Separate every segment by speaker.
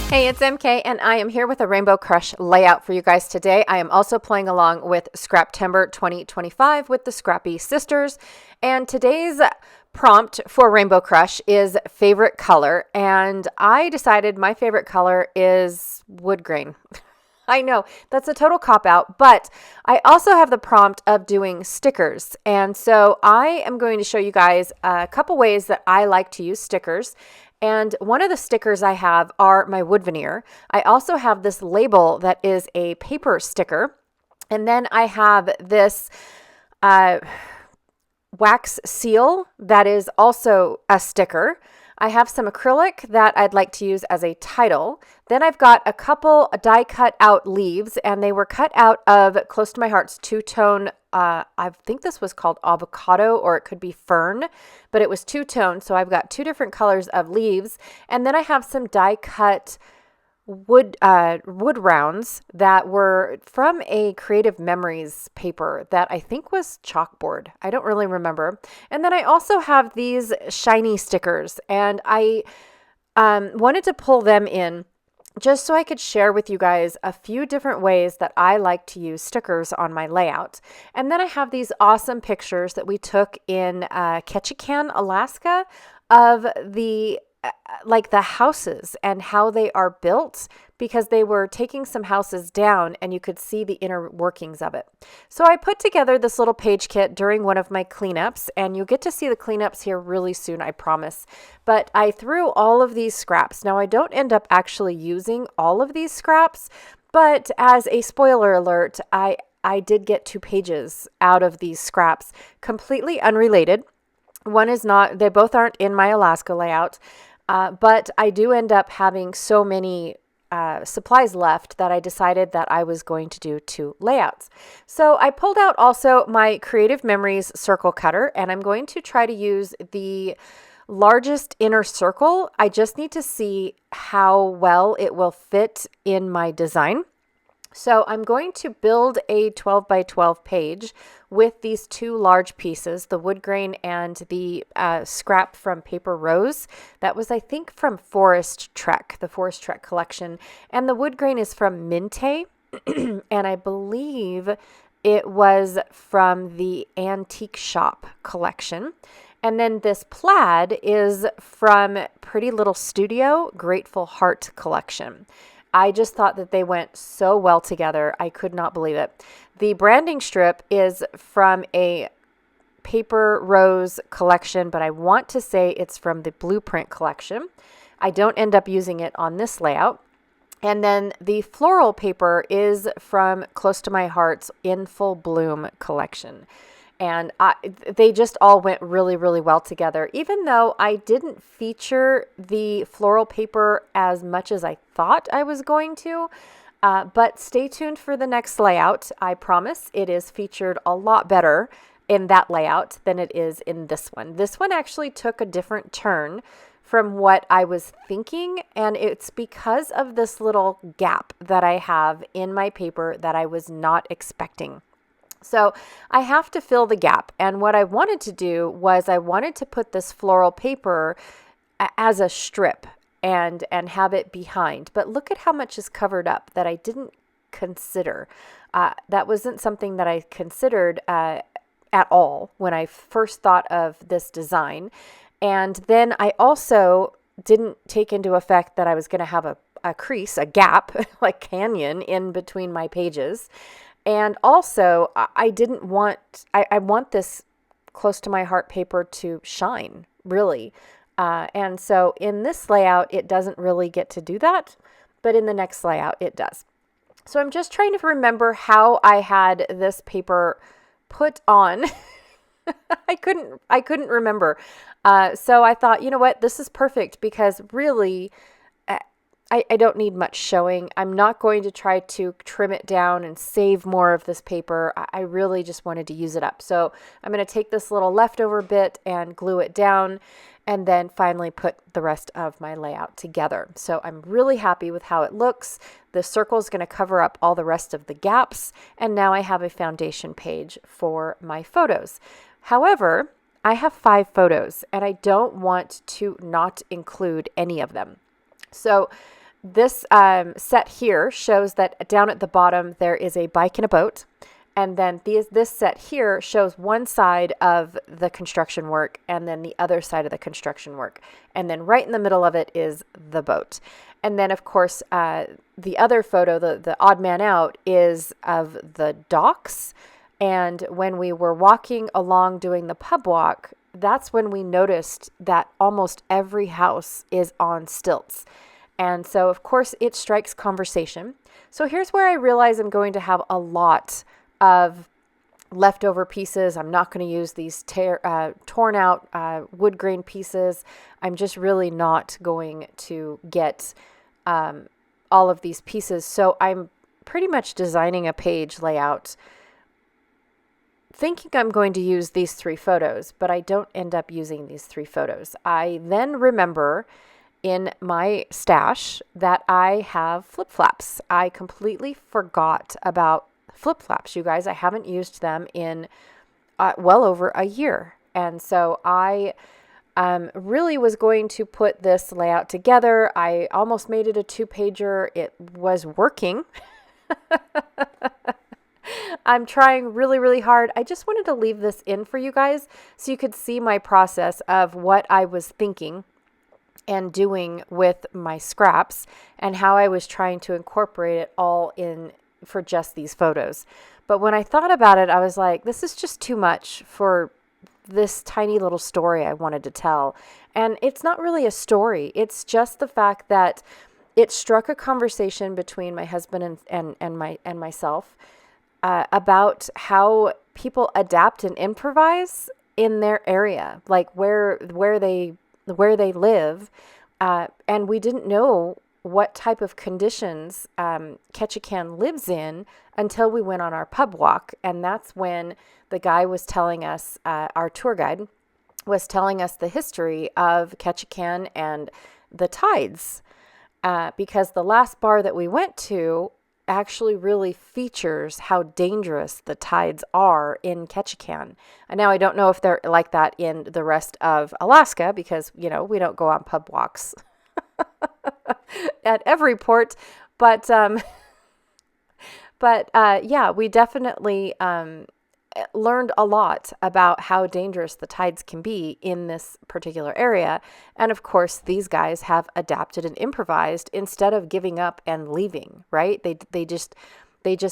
Speaker 1: Hey, it's MK, and I am here with a Rainbow Crush layout for you guys today. I am also playing along with Scraptember 2025 with the Scrappy Sisters, and today's prompt for Rainbow Crush is favorite color, and I decided my favorite color is wood grain. I know that's a total cop-out, but I also have the prompt of doing stickers. And so I am going to show you guys a couple ways that I like to use stickers. And one of the stickers I have are my wood veneer. I also have this label that is a paper sticker. And then I have this wax seal that is also a sticker. I have some acrylic that I'd like to use as a title. Then I've got a couple die cut out leaves, and they were cut out of Close to My Heart's two-tone, I think this was called avocado, or it could be fern, but it was two-tone, so I've got two different colors of leaves. And then I have some die cut wood rounds that were from a Creative Memories paper that I think was chalkboard. I don't really remember. And then I also have these shiny stickers, and I wanted to pull them in just so I could share with you guys a few different ways that I like to use stickers on my layout. And then I have these awesome pictures that we took in Ketchikan, Alaska, of the houses and how they are built, because they were taking some houses down and you could see the inner workings of it. So I put together this little page kit during one of my cleanups, and you'll get to see the cleanups here really soon, I promise. But I threw all of these scraps. Now I don't end up actually using all of these scraps, but as a spoiler alert, I did get 2 pages out of these scraps, completely unrelated. One is not, they both aren't in my Alaska layout. But I do end up having so many supplies left that I decided that I was going to do 2 layouts. So I pulled out also my Creative Memories circle cutter, and I'm going to try to use the largest inner circle. I just need to see how well it will fit in my design. So I'm going to build a 12 by 12 page with these 2 large pieces, the wood grain and the scrap from Paper Rose. That was, I think, from Forest Trek, the Forest Trek collection. And the wood grain is from Minte, and I believe it was from the Antique Shop collection. And then this plaid is from Pretty Little Studio Grateful Heart collection. I just thought that they went so well together. I could not believe it. The branding strip is from a Paper Rose collection, but I want to say it's from the Blueprint collection. I don't end up using it on this layout. And then the floral paper is from Close to My Heart's In Full Bloom collection. And they just all went really, really well together, even though I didn't feature the floral paper as much as I thought I was going to. But stay tuned for the next layout. I promise it is featured a lot better in that layout than it is in this one. This one actually took a different turn from what I was thinking, and it's because of this little gap that I have in my paper that I was not expecting. So I have to fill the gap. And what I wanted to do was I wanted to put this floral paper as a strip and have it behind. But look at how much is covered up that I didn't consider. That wasn't something that I considered at all when I first thought of this design. And then I also didn't take into effect that I was going to have a crease, a gap, like canyon in between my pages. And also, I want this Close to My Heart paper to shine, really. And so in this layout, it doesn't really get to do that, but in the next layout, it does. So I'm just trying to remember how I had this paper put on. I couldn't remember. So I thought, you know what, this is perfect, because really, I don't need much showing. I'm not going to try to trim it down and save more of this paper. I really just wanted to use it up. So I'm going to take this little leftover bit and glue it down, and then finally put the rest of my layout together. So I'm really happy with how it looks. The circle is going to cover up all the rest of the gaps, and now I have a foundation page for my photos. However, I have 5 photos, and I don't want to not include any of them. So This set here shows that down at the bottom there is a bike and a boat. And then this set here shows one side of the construction work and then the other side of the construction work. And then right in the middle of it is the boat. And then, of course, the other photo, the odd man out, is of the docks. And when we were walking along doing the pub walk, that's when we noticed that almost every house is on stilts. And so, of course, it strikes conversation. So here's where I realize I'm going to have a lot of leftover pieces. I'm not going to use these torn out wood grain pieces. I'm just really not going to get all of these pieces. So I'm pretty much designing a page layout thinking I'm going to use these 3 photos, but I don't end up using these 3 photos. I then remember in my stash that I have flip-flops. I completely forgot about flip-flops, you guys. I haven't used them in well over a year. And so I really was going to put this layout together. I almost made it a 2-pager. It was working. I'm trying really, really hard. I just wanted to leave this in for you guys so you could see my process of what I was thinking and doing with my scraps and how I was trying to incorporate it all in for just these photos. But when I thought about it, I was like, this is just too much for this tiny little story I wanted to tell. And it's not really a story. It's just the fact that it struck a conversation between my husband and myself about how people adapt and improvise in their area, like where they live, and we didn't know what type of conditions Ketchikan lives in until we went on our pub walk. And that's when the guy was telling us, our tour guide was telling us the history of Ketchikan and the tides, because the last bar that we went to actually really features how dangerous the tides are in Ketchikan. And now I don't know if they're like that in the rest of Alaska because, we don't go on pub walks at every port. But yeah, we definitely learned a lot about how dangerous the tides can be in this particular area. And of course, these guys have adapted and improvised instead of giving up and leaving, right? They just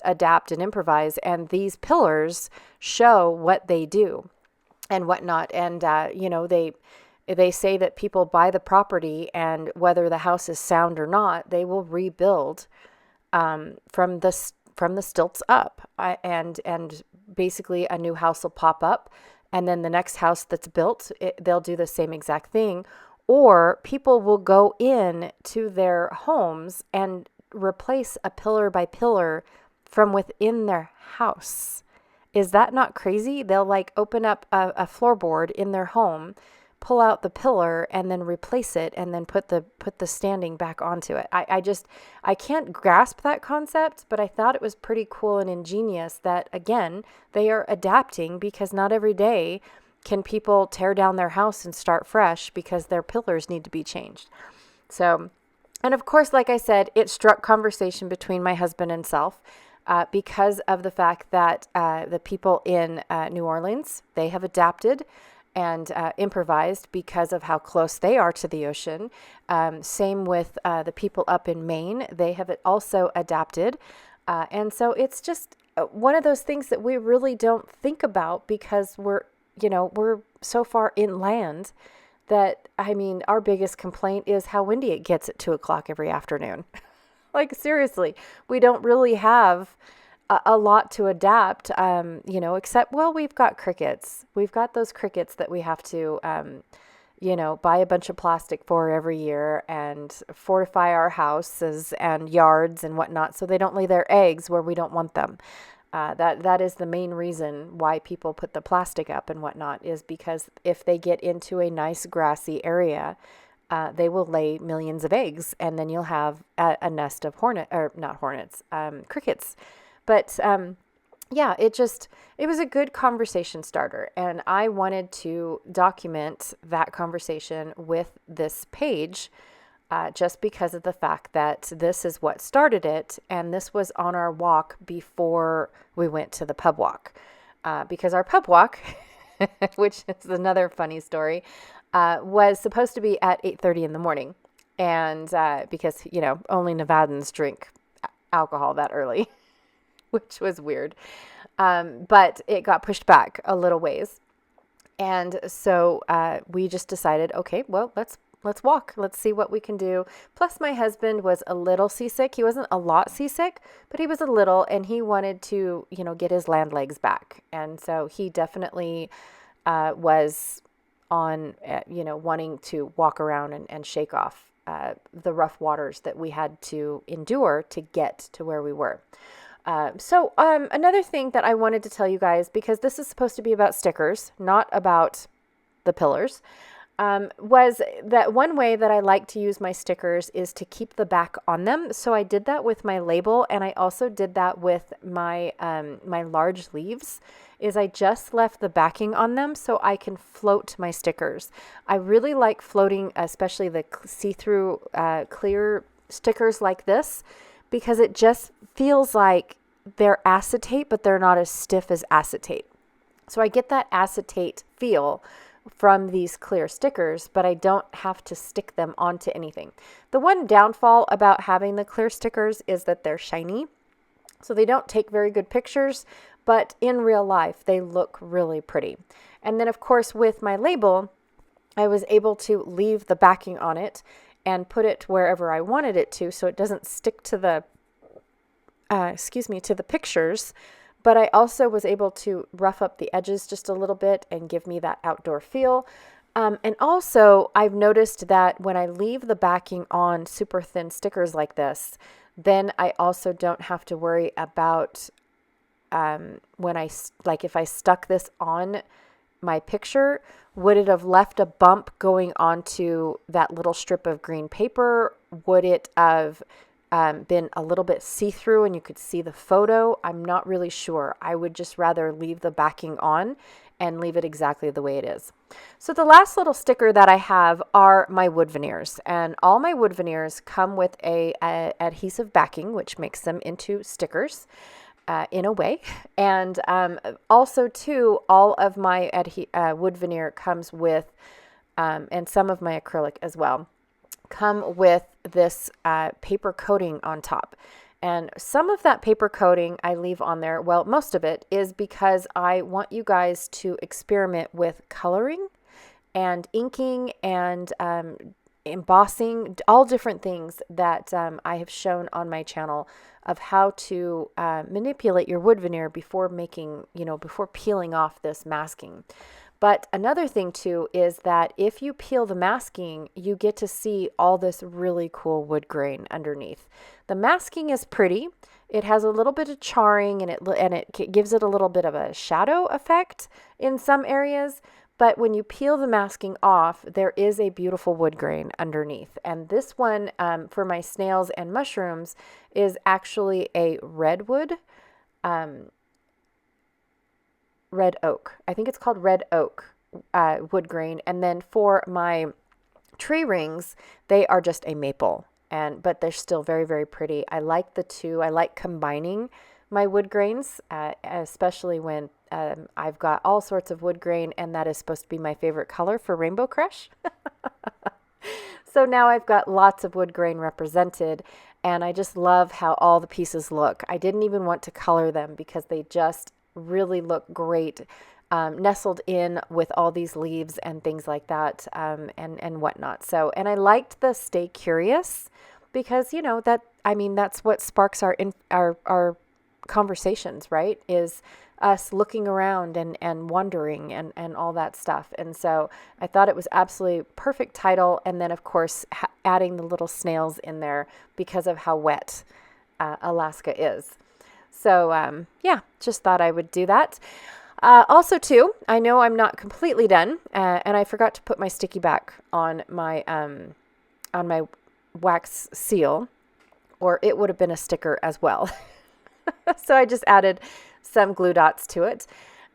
Speaker 1: adapt and improvise. And these pillars show what they do and whatnot. And, they say that people buy the property and whether the house is sound or not, they will rebuild from the stilts up, and basically a new house will pop up, and then the next house that's built, they'll do the same exact thing, or people will go in to their homes and replace a pillar by pillar from within their house. Is that not crazy? They'll open up a floorboard in their home, pull out the pillar and then replace it and then put the standing back onto it. I can't grasp that concept, but I thought it was pretty cool and ingenious that, again, they are adapting because not every day can people tear down their house and start fresh because their pillars need to be changed. So, and of course, like I said, it struck conversation between my husband and self because of the fact that the people in New Orleans, they have adapted and improvised because of how close they are to the ocean. Same with the people up in Maine. They have also adapted. And so it's just one of those things that we really don't think about because we're so far inland that, our biggest complaint is how windy it gets at 2:00 every afternoon. Seriously, we don't really have a lot to adapt, except, we've got crickets. We've got those crickets that we have to, buy a bunch of plastic for every year and fortify our houses and yards and whatnot so they don't lay their eggs where we don't want them. That is the main reason why people put the plastic up and whatnot, is because if they get into a nice grassy area, they will lay millions of eggs, and then you'll have a nest of crickets. But yeah, it was a good conversation starter, and I wanted to document that conversation with this page just because of the fact that this is what started it, and this was on our walk before we went to the pub walk. Because our pub walk, which is another funny story, was supposed to be at 8:30 in the morning. And because, only Nevadans drink alcohol that early, which was weird. But it got pushed back a little ways. And so we just decided, okay, well, let's walk. Let's see what we can do. Plus, my husband was a little seasick. He wasn't a lot seasick, but he was a little, and he wanted to, get his land legs back. And so he definitely was on, wanting to walk around and shake off the rough waters that we had to endure to get to where we were. So another thing that I wanted to tell you guys, because this is supposed to be about stickers, not about the pillars, was that one way that I like to use my stickers is to keep the back on them. So I did that with my label, and I also did that with my my large leaves, is I just left the backing on them so I can float my stickers. I really like floating, especially the see-through clear stickers like this, because it just feels like they're acetate, but they're not as stiff as acetate. So I get that acetate feel from these clear stickers, but I don't have to stick them onto anything. The one downfall about having the clear stickers is that they're shiny, so they don't take very good pictures, but in real life, they look really pretty. And then, of course, with my label, I was able to leave the backing on it and put it wherever I wanted it to, so it doesn't stick to the, to the pictures. But I also was able to rough up the edges just a little bit and give me that outdoor feel. And also, I've noticed that when I leave the backing on super thin stickers like this, then I also don't have to worry about if I stuck this on my picture, would it have left a bump going onto that little strip of green paper? Would it have been a little bit see-through and you could see the photo? I'm not really sure. I would just rather leave the backing on and leave it exactly the way it is. So the last little sticker that I have are my wood veneers, and all my wood veneers come with a adhesive backing, which makes them into stickers in a way. And also too, all of my wood veneer comes with, and some of my acrylic as well, come with this paper coating on top. And some of that paper coating I leave on there, well, most of it is because I want you guys to experiment with coloring and inking and embossing, all different things that I have shown on my channel of how to manipulate your wood veneer before making, before peeling off this masking. But another thing too is that if you peel the masking, you get to see all this really cool wood grain underneath. The masking is pretty. It has a little bit of charring and it gives it a little bit of a shadow effect in some areas. But when you peel the masking off, there is a beautiful wood grain underneath. And this one for my snails and mushrooms is actually a redwood. Red oak. I think it's called red oak wood grain. And then for my tree rings, they are just a maple. But they're still very, very pretty. I like the two. I like combining my wood grains, especially when I've got all sorts of wood grain, and that is supposed to be my favorite color for Rainbow Crush. So now I've got lots of wood grain represented, and I just love how all the pieces look. I didn't even want to color them because they just really look great, nestled in with all these leaves and things like that, and whatnot. So, and I liked the stay curious because, that's what sparks our conversations, right? Is us looking around and wondering and all that stuff. And so I thought it was absolutely perfect title. And then of course, adding the little snails in there because of how wet Alaska is. So, just thought I would do that. Also, too, I know I'm not completely done, and I forgot to put my sticky back on my wax seal, or it would have been a sticker as well. So I just added some glue dots to it.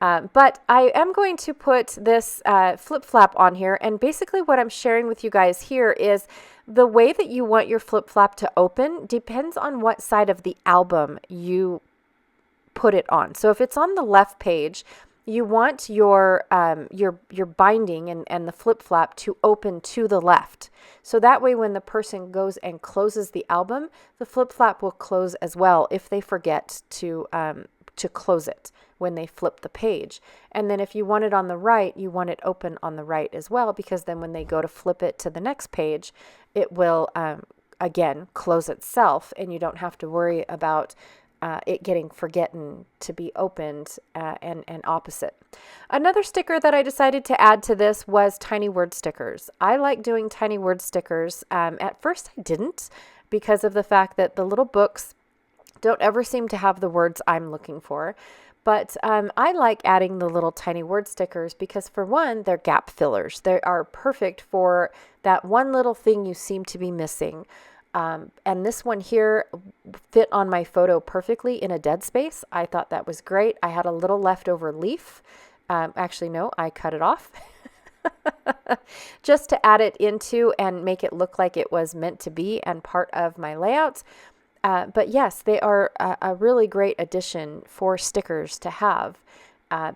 Speaker 1: But I am going to put this flip flap on here, and basically what I'm sharing with you guys here is The way that you want your flip flap to open depends on what side of the album you put it on. So if it's on the left page, you want your binding and the flip flap to open to the left. So that way when the person goes and closes the album, the flip flap will close as well if they forget to close it when they flip the page. And then if you want it on the right, you want it open on the right as well, because then when they go to flip it to the next page, it will again close itself, and you don't have to worry about it getting forgotten to be opened and opposite. Another sticker that I decided to add to this was tiny word stickers. I like doing tiny word stickers. At first I didn't, because of the fact that the little books don't ever seem to have the words I'm looking for. But I like adding the little tiny word stickers because, for one, they're gap fillers. They are perfect for that one little thing you seem to be missing. And this one here fit on my photo perfectly in a dead space. I thought that was great. I had a little leftover leaf. Actually, no, I cut it off just to add it into and make it look like it was meant to be and part of my layout. But yes, they are a really great addition for stickers to have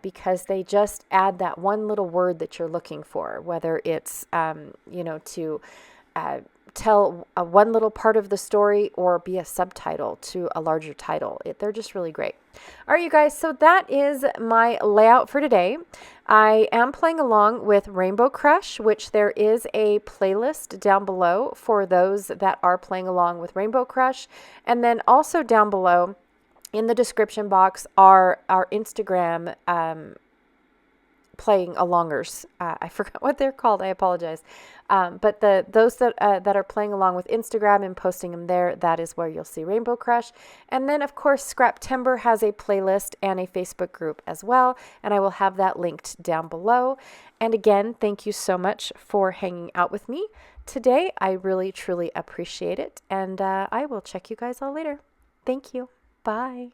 Speaker 1: because they just add that one little word that you're looking for, whether it's, to tell one little part of the story or be a subtitle to a larger title. They're just really great. All right, you guys, so that is my layout for today. I am playing along with Rainbow Crush, which there is a playlist down below for those that are playing along with Rainbow Crush. And then also down below in the description box are our Instagram playing alongers. I forgot what they're called. I apologize. But those that are playing along with Instagram and posting them there, that is where you'll see Rainbow Crush. And then, of course, Scraptember has a playlist and a Facebook group as well, and I will have that linked down below. And again, thank you so much for hanging out with me today. I really, truly appreciate it, and I will check you guys all later. Thank you. Bye.